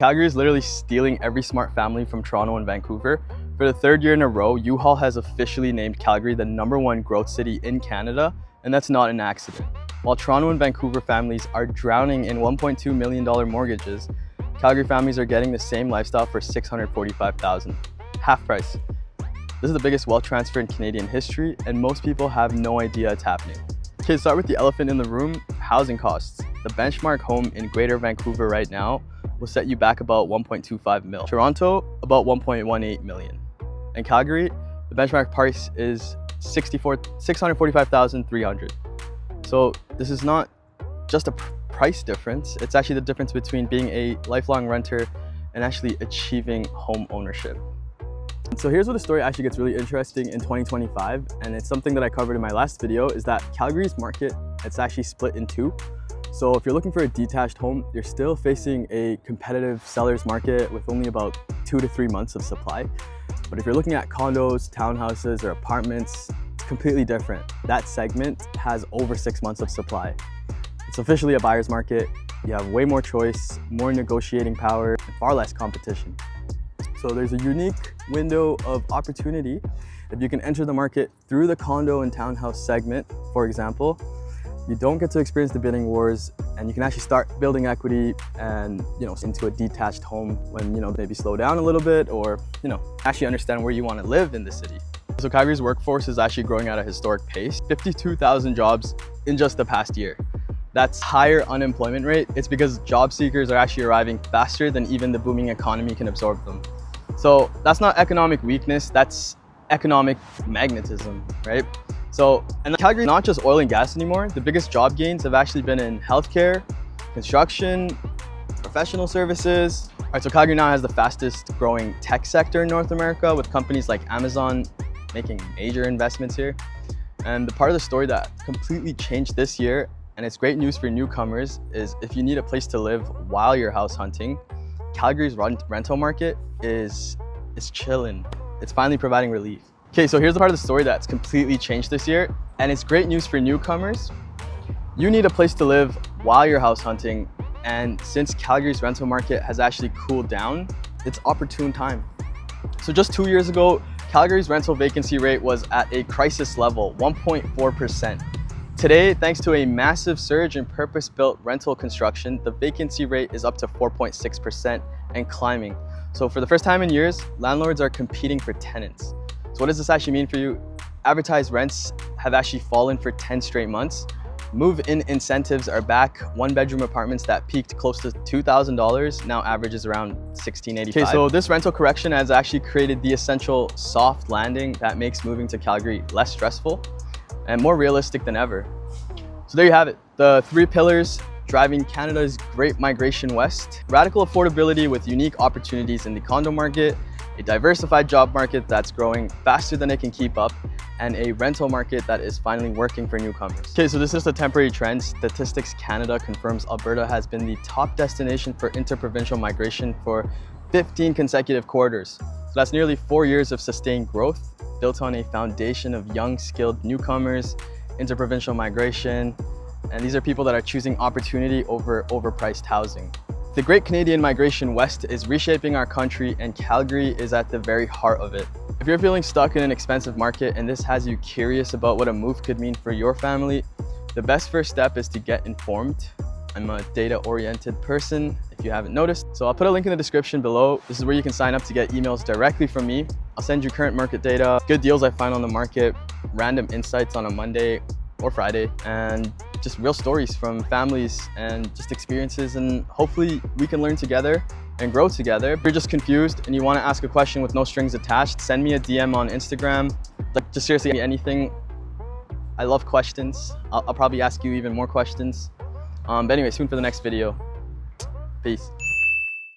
Calgary is literally stealing every smart family from Toronto and Vancouver. For the third year in a row, U-Haul has officially named Calgary the #1 growth city in Canada, and that's not an accident. While Toronto and Vancouver families are drowning in $1.2 million mortgages, Calgary families are getting the same lifestyle for $645,000, half price. This is the biggest wealth transfer in Canadian history, and most people have no idea it's happening. Okay, start with the elephant in the room, housing costs. The benchmark home in Greater Vancouver right now will set you back about 1.25 mil. Toronto, about 1.18 million. And Calgary, the benchmark price is 645,300. So this is not just a price difference, it's actually the difference between being a lifelong renter and actually achieving home ownership. So here's where the story actually gets really interesting in 2025, and it's something that I covered in my last video, is that Calgary's market, it's actually split in two. So if you're looking for a detached home, you're still facing a competitive seller's market with only about 2 to 3 months of supply. But if you're looking at condos, townhouses, or apartments, it's completely different. That segment has over 6 months of supply. It's officially a buyer's market. You have way more choice, more negotiating power, and far less competition. So there's a unique window of opportunity if you can enter the market through the condo and townhouse segment, for example. You don't get to experience the bidding wars, and you can actually start building equity and into a detached home when maybe slow down a little bit, or actually understand where you want to live in the city. So Calgary's workforce is actually growing at a historic pace, 52,000 jobs in just the past year. That's higher unemployment rate. It's because job seekers are actually arriving faster than even the booming economy can absorb them. So that's not economic weakness, that's economic magnetism, right? And Calgary is not just oil and gas anymore. The biggest job gains have actually been in healthcare, construction, professional services. All right, so Calgary now has the fastest growing tech sector in North America, with companies like Amazon making major investments here. And the part of the story that completely changed this year, and it's great news for newcomers, is if you need a place to live while you're house hunting, Calgary's rental market is chilling. It's finally providing relief. Okay, so here's the part of the story that's completely changed this year, and it's great news for newcomers. You need a place to live while you're house hunting, and since Calgary's rental market has actually cooled down, it's opportune time. So just 2 years ago, Calgary's rental vacancy rate was at a crisis level, 1.4%. Today, thanks to a massive surge in purpose-built rental construction, the vacancy rate is up to 4.6% and climbing. So for the first time in years, landlords are competing for tenants. So what does this actually mean for you? Advertised rents have actually fallen for 10 straight months. Move-in incentives are back. One-bedroom apartments that peaked close to $2,000 now averages around $1,685. Okay, so this rental correction has actually created the essential soft landing that makes moving to Calgary less stressful and more realistic than ever. So there you have it, the 3 pillars driving Canada's great migration west: radical affordability with unique opportunities in the condo market, a diversified job market that's growing faster than it can keep up, and a rental market that is finally working for newcomers. Okay, so this is a temporary trend. Statistics Canada confirms Alberta has been the top destination for interprovincial migration for 15 consecutive quarters. So that's nearly 4 years of sustained growth, built on a foundation of young, skilled newcomers, interprovincial migration, and these are people that are choosing opportunity over overpriced housing. The Great Canadian Migration West is reshaping our country, and Calgary is at the very heart of it. If you're feeling stuck in an expensive market and this has you curious about what a move could mean for your family, the best first step is to get informed. I'm a data-oriented person, if you haven't noticed. So I'll put a link in the description below. This is where you can sign up to get emails directly from me. I'll send you current market data, good deals I find on the market, random insights on a Monday or Friday, and just real stories from families and just experiences, and hopefully we can learn together and grow together. If you're just confused and you want to ask a question with no strings attached, send me a DM on Instagram. Like, just seriously, anything. I love questions. I'll probably ask you even more questions. But anyway, soon for the next video. Peace.